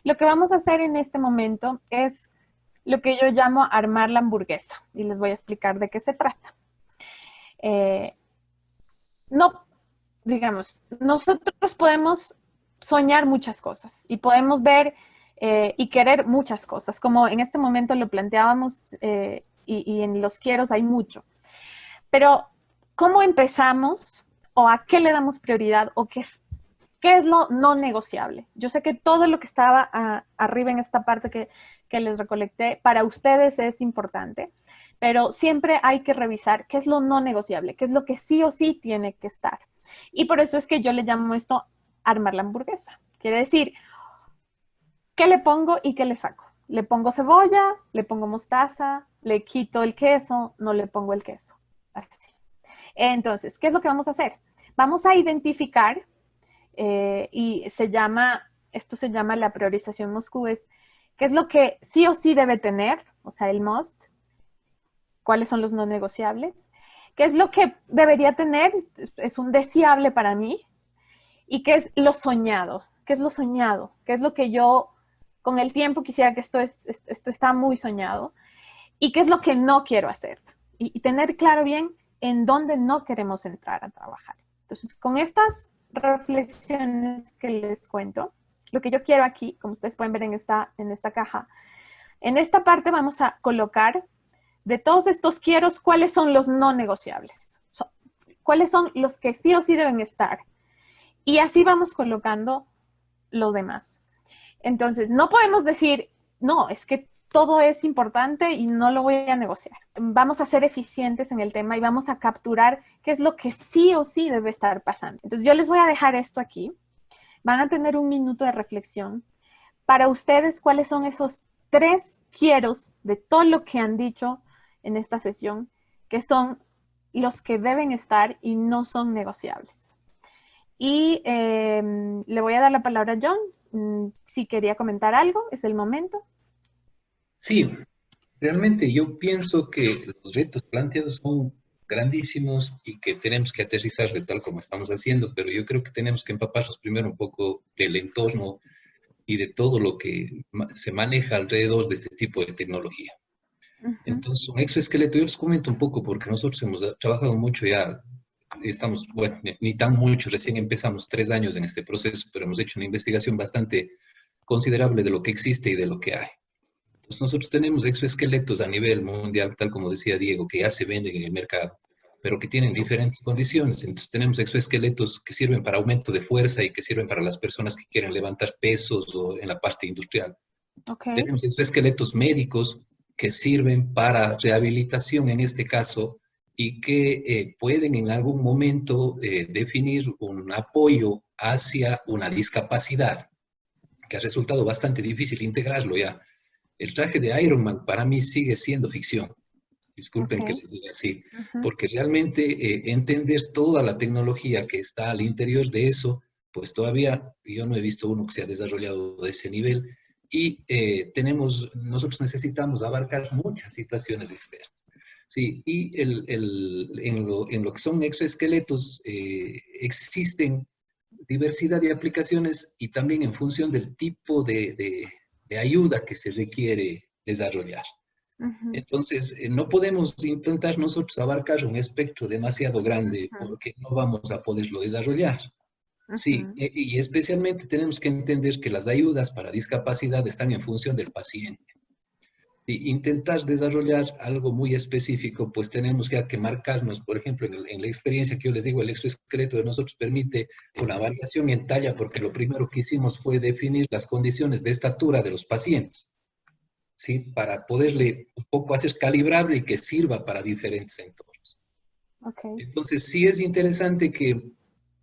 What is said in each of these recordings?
Lo que vamos a hacer en este momento es lo que yo llamo armar la hamburguesa y les voy a explicar de qué se trata. No, digamos, nosotros podemos soñar muchas cosas y podemos ver y querer muchas cosas, como en este momento lo planteábamos y en los quieros hay mucho. Pero, ¿cómo empezamos o a qué le damos prioridad o qué es lo no negociable? Yo sé que todo lo que estaba arriba en esta parte que les recolecté para ustedes es importante, pero siempre hay que revisar qué es lo no negociable, qué es lo que sí o sí tiene que estar. Y por eso es que yo le llamo esto armar la hamburguesa. Quiere decir, ¿qué le pongo y qué le saco? Le pongo cebolla, le pongo mostaza, le quito el queso, no le pongo el queso. Así. Entonces, ¿qué es lo que vamos a hacer? Vamos a identificar y esto se llama la priorización Moscú, qué es lo que sí o sí debe tener, o sea, el must, cuáles son los no negociables, qué es lo que debería tener, es un deseable para mí, y qué es lo soñado, qué es lo soñado, qué es lo que yo con el tiempo quisiera que esto está muy soñado, y qué es lo que no quiero hacer, y tener claro bien en dónde no queremos entrar a trabajar. Entonces, con estas reflexiones que les cuento, lo que yo quiero aquí, como ustedes pueden ver en esta caja, en esta parte vamos a colocar de todos estos quieros, cuáles son los no negociables, cuáles son los que sí o sí deben estar. Y así vamos colocando lo demás. Entonces, no podemos decir, no, es que todo es importante y no lo voy a negociar. Vamos a ser eficientes en el tema y vamos a capturar qué es lo que sí o sí debe estar pasando. Entonces, yo les voy a dejar esto aquí. Van a tener un minuto de reflexión. Para ustedes, ¿cuáles son esos 3 quieros de todo lo que han dicho en esta sesión, que son los que deben estar y no son negociables? Y le voy a dar la palabra a John. Si quería comentar algo, es el momento. Sí, realmente yo pienso que los retos planteados son grandísimos y que tenemos que aterrizar de tal como estamos haciendo, pero yo creo que tenemos que empaparnos primero un poco del entorno y de todo lo que se maneja alrededor de este tipo de tecnología. Uh -huh. Entonces, un exoesqueleto, yo les comento un poco porque nosotros hemos trabajado mucho ya, estamos, bueno, ni tan mucho, recién empezamos 3 años en este proceso, pero hemos hecho una investigación bastante considerable de lo que existe y de lo que hay. Entonces, nosotros tenemos exoesqueletos a nivel mundial, tal como decía Diego, que ya se venden en el mercado, pero que tienen diferentes condiciones. Entonces, tenemos exoesqueletos que sirven para aumento de fuerza y que sirven para las personas que quieren levantar pesos o en la parte industrial. Okay. Tenemos exoesqueletos médicos que sirven para rehabilitación en este caso y que pueden en algún momento definir un apoyo hacia una discapacidad, que ha resultado bastante difícil integrarlo ya. El traje de Iron Man para mí sigue siendo ficción. Disculpen que Okay. les diga así, Uh -huh. porque realmente entender toda la tecnología que está al interior de eso, pues todavía yo no he visto uno que se ha desarrollado de ese nivel y nosotros necesitamos abarcar muchas situaciones externas. Sí, y en lo que son exoesqueletos existen diversidad de aplicaciones y también en función del tipo de ayuda que se requiere desarrollar. Uh -huh. Entonces, no podemos intentar nosotros abarcar un espectro demasiado grande Uh -huh. porque no vamos a poderlo desarrollar. Uh Sí, -huh. y especialmente tenemos que entender que las ayudas para discapacidad están en función del paciente. Si intentas desarrollar algo muy específico, pues tenemos ya que marcarnos, por ejemplo, en la experiencia que yo les digo, el exoesqueleto de nosotros permite una variación en talla porque lo primero que hicimos fue definir las condiciones de estatura de los pacientes. ¿Sí? Para poderle un poco hacer calibrable y que sirva para diferentes entornos. Okay. Entonces, sí es interesante que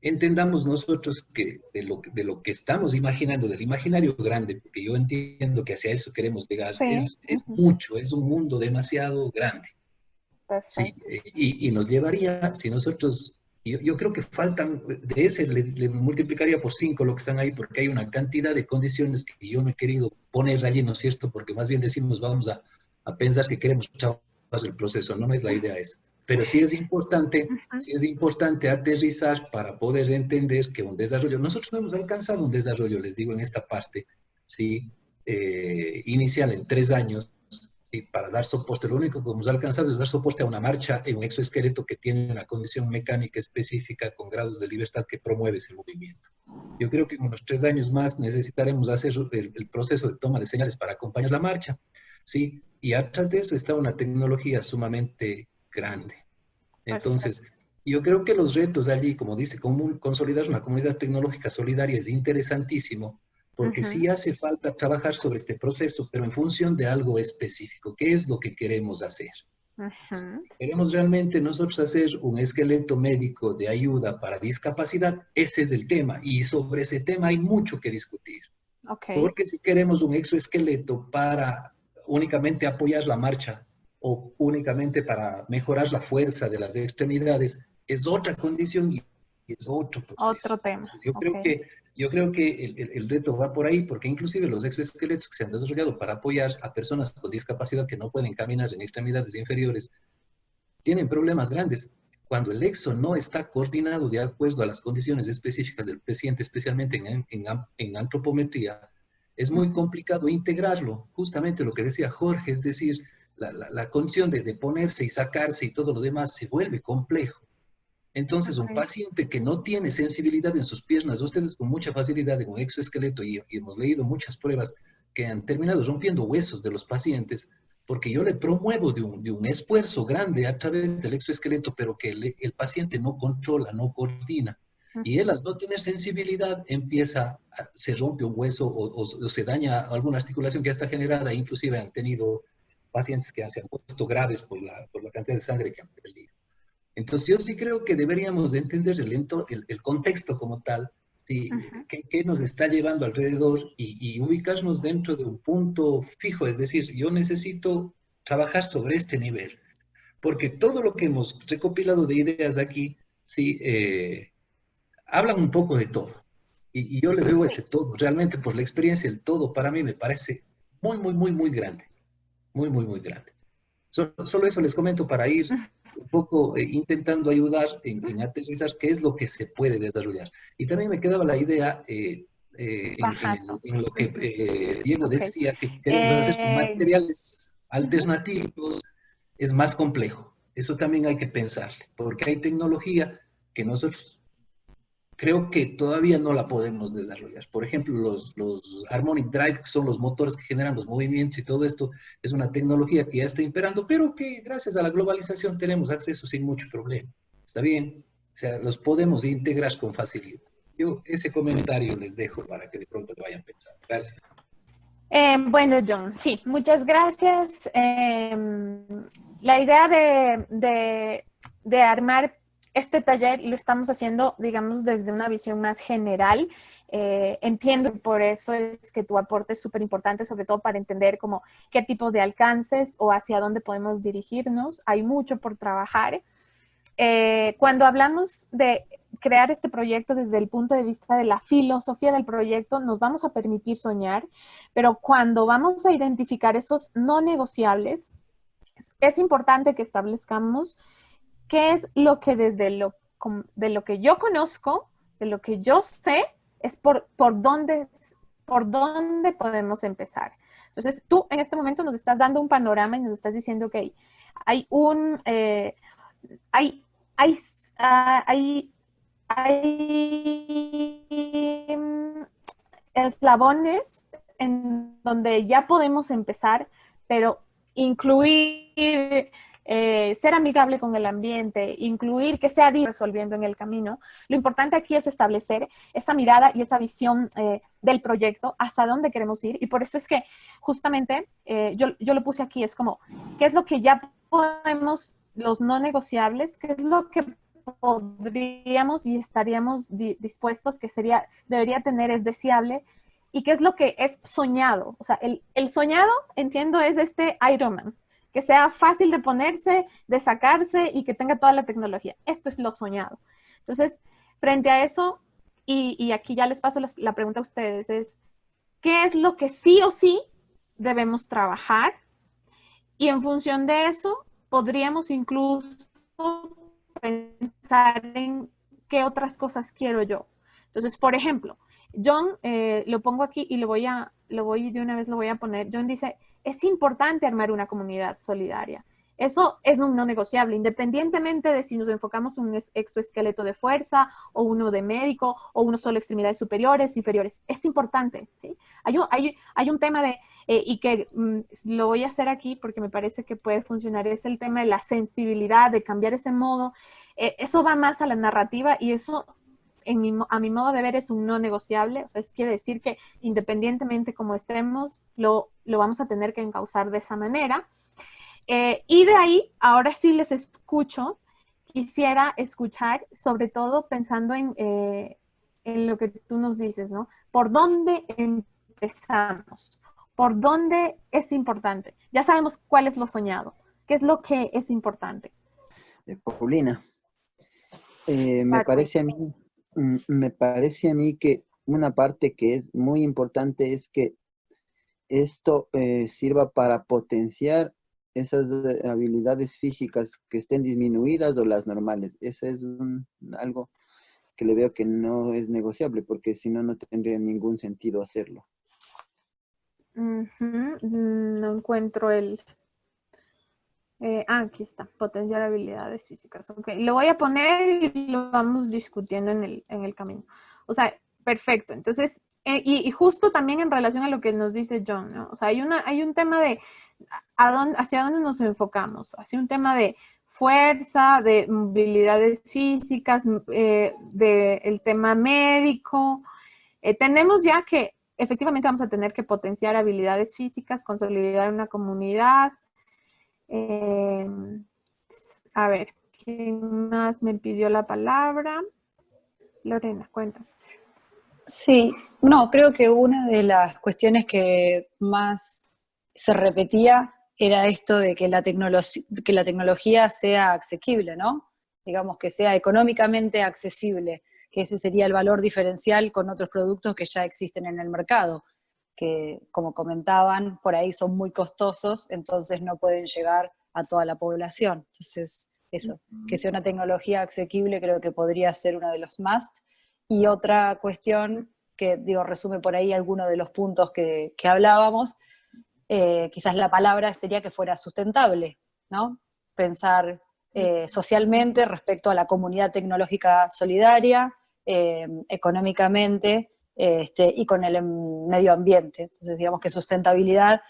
entendamos nosotros que de lo que estamos imaginando, del imaginario grande, porque yo entiendo que hacia eso queremos llegar, Sí. Uh es -huh. mucho, es un mundo demasiado grande. Sí, Perfecto. y nos llevaría, si nosotros, yo creo que faltan, de ese le multiplicaría por 5 lo que están ahí, porque hay una cantidad de condiciones que yo no he querido poner allí, ¿no es cierto? Porque más bien decimos, vamos a pensar que queremos trabajar el proceso, no es la idea esa. Pero Uh -huh. sí es importante aterrizar para poder entender que un desarrollo, nosotros no hemos alcanzado un desarrollo, les digo, en esta parte, ¿sí? Inicial en 3 años, ¿sí? Para dar soporte. Lo único que hemos alcanzado es dar soporte a una marcha en un exoesqueleto que tiene una condición mecánica específica con grados de libertad que promueve ese movimiento. Yo creo que en unos 3 años más necesitaremos hacer el proceso de toma de señales para acompañar la marcha, ¿sí? Y atrás de eso está una tecnología sumamente grande. Perfecto. Entonces, yo creo que los retos allí, como dice, consolidar una comunidad tecnológica solidaria es interesantísimo, porque Ujú, sí hace falta trabajar sobre este proceso, pero en función de algo específico. ¿Qué es lo que queremos hacer? Si ujú. queremos realmente nosotros hacer un esqueleto médico de ayuda para discapacidad, ese es el tema, y sobre ese tema hay mucho que discutir. Ok, Porque si queremos un exoesqueleto para únicamente apoyar la marcha o únicamente para mejorar la fuerza de las extremidades, es otra condición y es otro proceso. otro tema. Entonces, Ok. yo creo que el reto va por ahí, porque inclusive los exoesqueletos que se han desarrollado para apoyar a personas con discapacidad que no pueden caminar en extremidades inferiores, tienen problemas grandes. Cuando el exo no está coordinado de acuerdo a las condiciones específicas del paciente, especialmente en antropometría, es muy Ujú, complicado integrarlo. Justamente lo que decía Jorge, es decir, la condición de ponerse y sacarse y todo lo demás se vuelve complejo. Entonces, un ok. paciente que no tiene sensibilidad en sus piernas, ustedes con mucha facilidad en un exoesqueleto, y hemos leído muchas pruebas que han terminado rompiendo huesos de los pacientes, porque yo le promuevo de un esfuerzo grande a través del exoesqueleto, pero que el paciente no controla, no coordina. Y él, Ujú, al no tener sensibilidad, se rompe un hueso o se daña alguna articulación que ya está generada. Inclusive han tenido pacientes que se han puesto graves por la cantidad de sangre que han perdido. Entonces, yo sí creo que deberíamos de entender el contexto como tal, ¿sí? ujú. ¿Qué nos está llevando alrededor y ubicarnos dentro de un punto fijo? Es decir, yo necesito trabajar sobre este nivel, porque todo lo que hemos recopilado de ideas aquí, sí, hablan un poco de todo. Y yo le veo ese Sí. todo. Realmente, pues la experiencia del todo para mí me parece muy, muy, muy, muy grande. Muy, muy, muy grande. Solo eso les comento para ir un poco intentando ayudar en aterrizar qué es lo que se puede desarrollar. Y también me quedaba la idea Bajando. en lo que Ujú, Diego ok. decía, que queremos hacer con Eh, materiales ujú, alternativos, es más complejo. Eso también hay que pensarle, porque hay tecnología que nosotros creo que todavía no la podemos desarrollar. Por ejemplo, los Harmonic Drive, que son los motores que generan los movimientos y todo esto, es una tecnología que ya está imperando, pero que gracias a la globalización tenemos acceso sin mucho problema. ¿Está bien? O sea, los podemos integrar con facilidad. Yo ese comentario les dejo para que de pronto lo vayan pensando. Gracias. bueno, John, sí, muchas gracias. La idea de armar este taller lo estamos haciendo, digamos, desde una visión más general. Entiendo que por eso es que tu aporte es súper importante, sobre todo para entender como qué tipo de alcances o hacia dónde podemos dirigirnos. Hay mucho por trabajar. Cuando hablamos de crear este proyecto desde el punto de vista de la filosofía del proyecto, nos vamos a permitir soñar, pero cuando vamos a identificar esos no negociables, es importante que establezcamos qué es lo que de lo que yo conozco, de lo que yo sé, es por dónde podemos empezar. Entonces, tú en este momento nos estás dando un panorama y nos estás diciendo, ok, hay un, hay, hay, hay, hay eslabones en donde ya podemos empezar, pero incluir ser amigable con el ambiente, incluir que sea resolviendo en el camino. Lo importante aquí es establecer esa mirada y esa visión del proyecto, hasta dónde queremos ir. Y por eso es que justamente yo lo puse aquí, es como, ¿qué es lo que ya podemos, los no negociables? ¿Qué es lo que podríamos y estaríamos dispuestos, que debería tener, es deseable? ¿Y qué es lo que es soñado? O sea, el soñado, entiendo, es este Ironman, que sea fácil de ponerse, de sacarse y que tenga toda la tecnología. Esto es lo soñado. Entonces, frente a eso, y aquí ya les paso la pregunta a ustedes, es, ¿qué es lo que sí o sí debemos trabajar? Y en función de eso, podríamos incluso pensar en qué otras cosas quiero yo. Entonces, por ejemplo, John, lo pongo aquí y de una vez lo voy a poner. John dice, es importante armar una comunidad solidaria. Eso es no negociable, independientemente de si nos enfocamos en un exoesqueleto de fuerza, o uno de médico, o uno solo extremidades superiores, inferiores. Es importante, ¿sí? Hay un tema de, y que lo voy a hacer aquí porque me parece que puede funcionar, es el tema de la sensibilidad, de cambiar ese modo. Eso va más a la narrativa y eso, a mi modo de ver, es un no negociable. O sea, quiere decir que independientemente como estemos, lo vamos a tener que encauzar de esa manera. Y de ahí, ahora sí les escucho. Quisiera escuchar, sobre todo pensando en lo que tú nos dices, ¿no? ¿Por dónde empezamos? ¿Por dónde es importante? Ya sabemos cuál es lo soñado. ¿Qué es lo que es importante? Paulina, Barco. me parece a mí que una parte que es muy importante es que esto sirva para potenciar esas habilidades físicas que estén disminuidas o las normales. Eso es algo que le veo que no es negociable, porque si no, no tendría ningún sentido hacerlo. No encuentro el... aquí está, potenciar habilidades físicas. Okay. Lo voy a poner y lo vamos discutiendo en el camino. O sea, perfecto. Entonces, y justo también en relación a lo que nos dice John, ¿no? O sea, hay un tema de hacia dónde nos enfocamos, hacia un tema de fuerza, de movilidades físicas, del tema médico. Tenemos ya que efectivamente vamos a tener que potenciar habilidades físicas, consolidar una comunidad. A ver, ¿quién más me pidió la palabra? Lorena, cuéntanos. Sí, no, creo que una de las cuestiones que más se repetía era esto de que la tecnología sea asequible, ¿no? Digamos, que sea económicamente accesible, que ese sería el valor diferencial con otros productos que ya existen en el mercado, que, como comentaban, por ahí son muy costosos, entonces no pueden llegar a toda la población. Entonces, eso, que sea una tecnología asequible creo que podría ser uno de los must. Y otra cuestión que, digo, resume por ahí algunos de los puntos que hablábamos, quizás la palabra sería que fuera sustentable, ¿no? Pensar socialmente respecto a la comunidad tecnológica solidaria, económicamente y con el medio ambiente. Entonces, digamos que sustentabilidad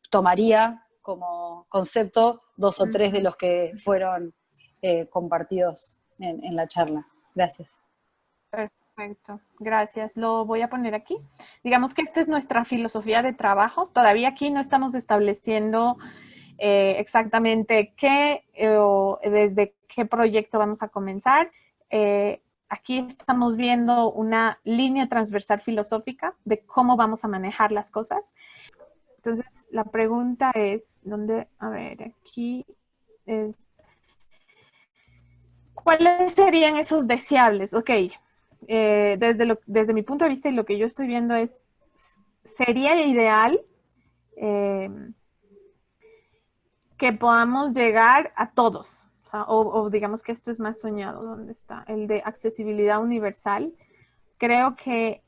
tomaría como concepto 2 o 3 de los que fueron compartidos en la charla. Gracias. Perfecto, gracias. Lo voy a poner aquí. Digamos que esta es nuestra filosofía de trabajo. Todavía aquí no estamos estableciendo exactamente qué o desde qué proyecto vamos a comenzar. Aquí estamos viendo una línea transversal filosófica de cómo vamos a manejar las cosas. Entonces, la pregunta es, ¿dónde? A ver, aquí es, ¿cuáles serían esos deseables? Ok, desde mi punto de vista y lo que yo estoy viendo es, sería ideal que podamos llegar a todos, o digamos que esto es más soñado, ¿dónde está? El de accesibilidad universal. Creo que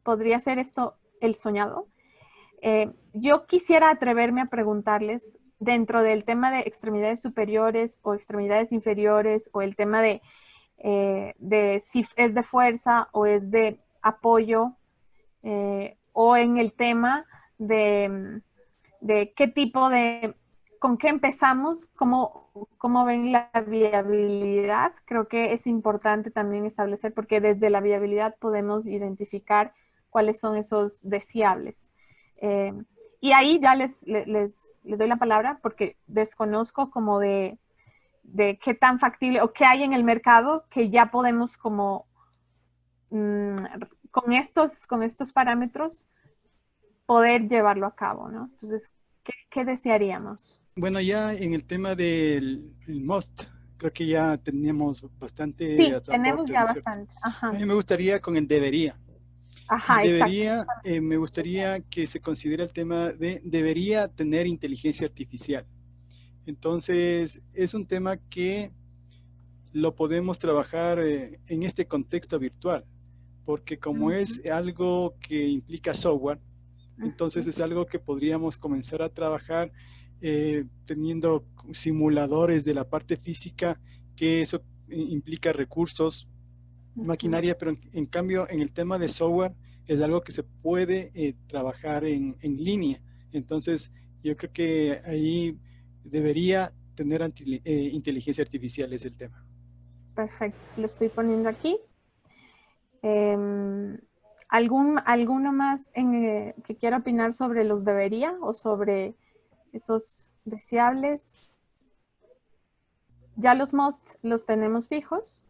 podría ser esto el soñado. Yo quisiera atreverme a preguntarles, dentro del tema de extremidades superiores o extremidades inferiores, o el tema de si es de fuerza o es de apoyo, o en el tema de qué tipo de, con qué empezamos, cómo ven la viabilidad. Creo que es importante también establecer, porque desde la viabilidad podemos identificar cuáles son esos deseables. Y ahí ya les doy la palabra, porque desconozco como de qué tan factible o qué hay en el mercado que ya podemos como con estos parámetros poder llevarlo a cabo, ¿no? Entonces, ¿qué desearíamos? Bueno, ya en el tema del must, creo que ya tenemos bastante Sí, tenemos aporte, ya ¿no es cierto? bastante. Ajá. A mí me gustaría con el debería. Ajá, Y exacto. debería, me gustaría que se considere el tema de debería tener inteligencia artificial. Entonces, es un tema que lo podemos trabajar en este contexto virtual, porque como es algo que implica software, Entonces es algo que podríamos comenzar a trabajar teniendo simuladores de la parte física, que eso implica recursos, maquinaria, pero en cambio en el tema de software es algo que se puede trabajar en línea. Entonces yo creo que ahí debería tener inteligencia artificial, es el tema. Perfecto, lo estoy poniendo aquí. ¿Alguno más que quiera opinar sobre los debería o sobre esos deseables? Ya los must los tenemos fijos.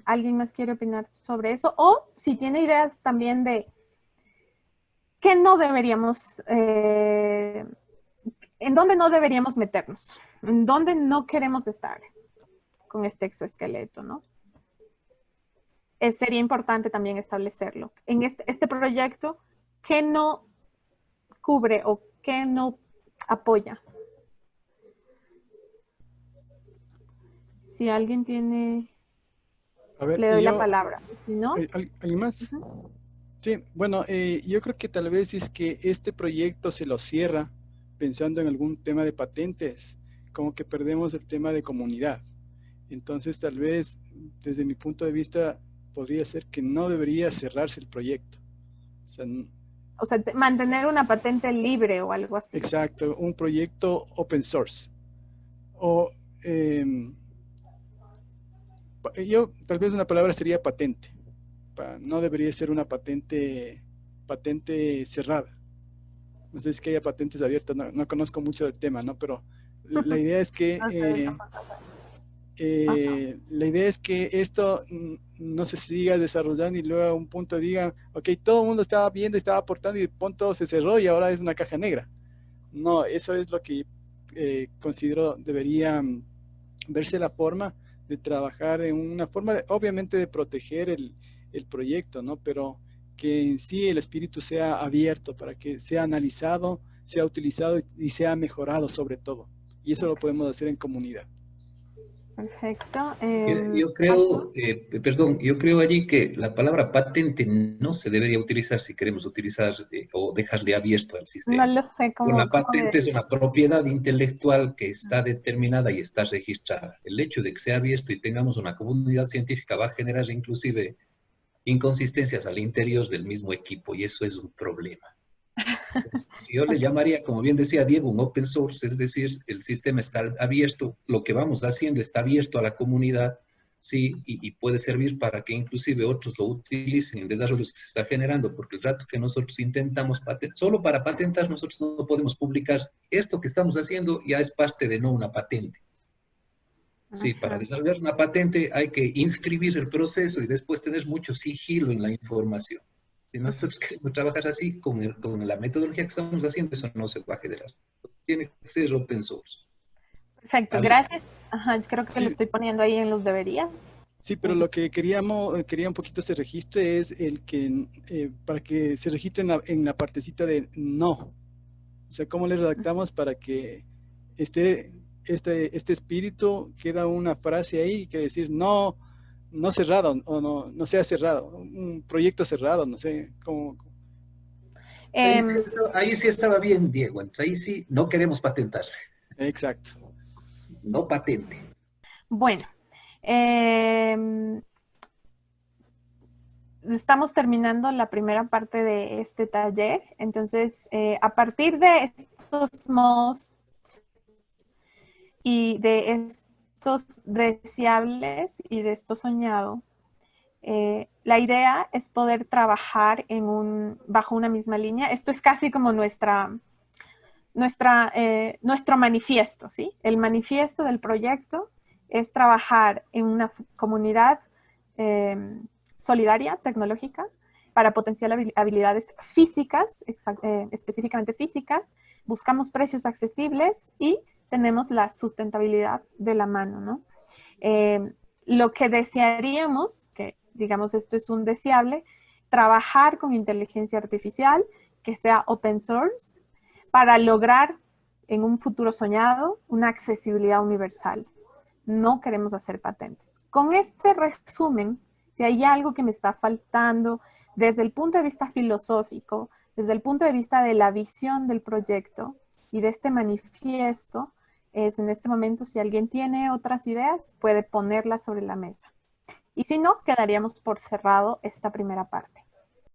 ¿Alguien más quiere opinar sobre eso? O si tiene ideas también de qué no deberíamos, en dónde no deberíamos meternos, en dónde no queremos estar con este exoesqueleto, ¿no? Sería importante también establecerlo. En este proyecto, ¿qué no cubre o qué no apoya? Si alguien tiene, A ver, le doy la palabra. Si no, ¿alguien más? Sí, bueno, yo creo que tal vez es que este proyecto se lo cierra pensando en algún tema de patentes, como que perdemos el tema de comunidad. Entonces, tal vez, desde mi punto de vista, podría ser que no debería cerrarse el proyecto. O sea, mantener una patente libre o algo así. Exacto, un proyecto open source. O yo, tal vez una palabra sería patente. No debería ser una patente cerrada. No sé si es que haya patentes abiertas, no conozco mucho del tema, ¿no? Pero la idea es que la idea es que esto no se siga desarrollando y luego a un punto digan, ok, todo el mundo estaba viendo, estaba aportando y de pronto se cerró y ahora es una caja negra. No, eso es lo que considero debería verse la forma de trabajar en una forma, obviamente, de proteger el proyecto, ¿no? Pero que en sí el espíritu sea abierto para que sea analizado, sea utilizado y sea mejorado sobre todo. Y eso lo podemos hacer en comunidad. Perfecto. Yo creo, perdón, yo creo allí que la palabra patente no se debería utilizar si queremos utilizar o dejarle abierto al No sistema. lo sé Una cómo patente es una propiedad intelectual que está determinada y está registrada. El hecho de que sea abierto y tengamos una comunidad científica va a generar inclusive inconsistencias al interior del mismo equipo y eso es un problema. Entonces, si yo le llamaría, como bien decía Diego, un open source, es decir, el sistema está abierto, lo que vamos haciendo está abierto a la comunidad, sí, y puede servir para que inclusive otros lo utilicen en desarrollos que se está generando, porque el rato que nosotros intentamos solo para patentar, nosotros no podemos publicar esto que estamos haciendo, ya es parte de no una patente. Sí, para desarrollar una patente hay que inscribir el proceso y después tener mucho sigilo en la información. Si nosotros queremos trabajar así, con la metodología que estamos haciendo, eso no se va a generar. Tiene que ser open source. Perfecto, gracias. Ajá, yo creo que Sí. lo estoy poniendo ahí en los deberías. Sí, pero lo que quería un poquito se registre es el que, para que se registre en la partecita de no. O sea, ¿cómo le redactamos para que este espíritu queda una frase ahí que decir no cerrado o no sea cerrado, un proyecto cerrado, no sé cómo. Ahí sí estaba bien, Diego. Entonces, ahí sí no queremos patentar. Exacto. No patente. Bueno, estamos terminando la primera parte de este taller. Entonces, a partir de estos modos y de estos deseables y de esto soñado, la idea es poder trabajar bajo una misma línea. Esto es casi como nuestro manifiesto, ¿sí? El manifiesto del proyecto es trabajar en una comunidad solidaria, tecnológica, para potenciar habilidades físicas, específicamente físicas. Buscamos precios accesibles y tenemos la sustentabilidad de la mano, ¿no? Lo que desearíamos, que digamos esto es un deseable, trabajar con inteligencia artificial que sea open source para lograr en un futuro soñado una accesibilidad universal. No queremos hacer patentes. Con este resumen, si hay algo que me está faltando desde el punto de vista filosófico, Desde el punto de vista de la visión del proyecto y de este manifiesto, es en este momento, si alguien tiene otras ideas, puede ponerlas sobre la mesa. Y si no, quedaríamos por cerrado esta primera parte.